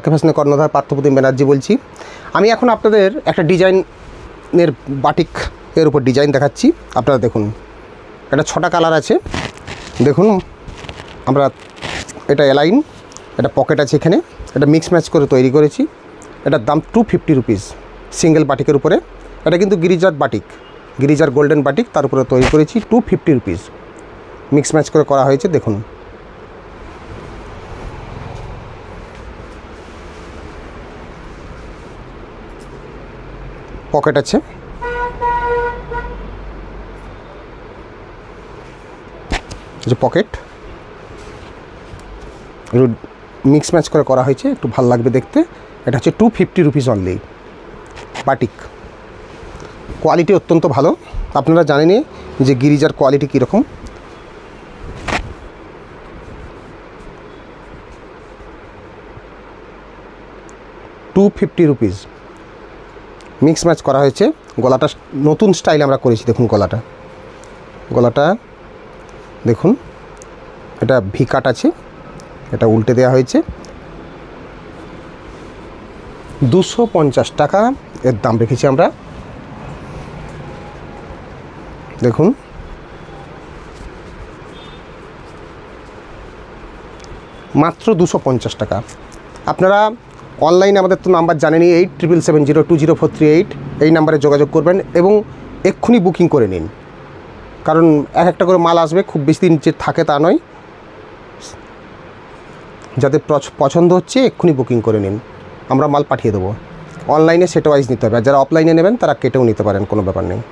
ফ্যাশনের কর্ণধার পার্থপ্রতিম ব্যানার্জি বলছি। আমি এখন আপনাদের একটা ডিজাইনের বাটিক এর উপর ডিজাইন দেখাচ্ছি। আপনারা দেখুন, এটা 6টা কালার আছে। দেখুন আমরা এটা এলাইন, এটা পকেট আছে এখানে, এটা মিক্স ম্যাচ করে তৈরি করেছি। এটার দাম 250 রুপিস সিঙ্গেল বাটিকের উপরে। এটা কিন্তু গিরিজার বাটিক, গিরিজার গোল্ডেন বাটিক, তার উপরে তৈরি করেছি। 250 রুপিস মিক্স ম্যাচ করে করা হয়েছে। দেখুন পকেট আছে, যে পকেট একটু মিক্স ম্যাচ করে করা হয়েছে, একটু ভালো লাগবে দেখতে। এটা হচ্ছে 250 রুপিস অনলি বাটিক। কোয়ালিটি অত্যন্ত ভালো। আপনারা জানেনই যে গিরিজার কোয়ালিটি কীরকম। $250 রুপিস মিক্স ম্যাচ করা হয়েছে। গলাটা নতুন স্টাইল আমরা করেছি। দেখুন গলাটা দেখুন, এটা ভি কাট আছে, এটা উল্টে দেওয়া হয়েছে। 250 টাকা এর দাম রেখেছি আমরা। দেখুন মাত্র 250 টাকা। আপনারা অনলাইনে আমাদের তো নাম্বার জানেনই, 8770204338 এই নাম্বারে যোগাযোগ করবেন এবং এক্ষুনি বুকিং করে নিন। কারণ একটা করে মাল আসবে, খুব বেশি দিন যে থাকে তা নয়। যাদের পছন্দ হচ্ছে এক্ষুনি বুকিং করে নিন, আমরা মাল পাঠিয়ে দেবো। অনলাইনে সেট ওয়াইজ নিতে হবে, আর যারা অফলাইনে নেবেন তারা কেটেও নিতে পারেন, কোনো ব্যাপার নেই।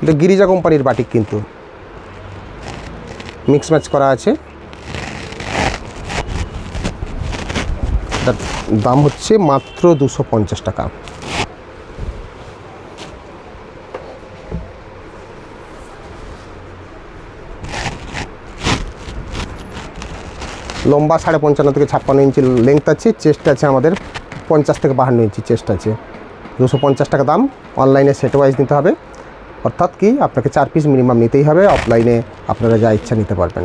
এটা গিরিজা কোম্পানির বাটিক, কিন্তু মিক্স ম্যাচ করা আছে। এটার দাম হচ্ছে মাত্র 250 টাকা। লম্বা 55.5 থেকে 56 ইঞ্চি লেংথ আছে। চেস্ট আছে আমাদের 50 থেকে 52 ইঞ্চি চেস্ট আছে। 250 টাকা দাম। অনলাইনে সেট ওয়াইজ নিতে হবে, অর্থাৎ কি আপনাকে 4 পিস মিনিমাম নিতেই হবে। অফলাইনে আপনারা যা ইচ্ছা নিতে পারবেন।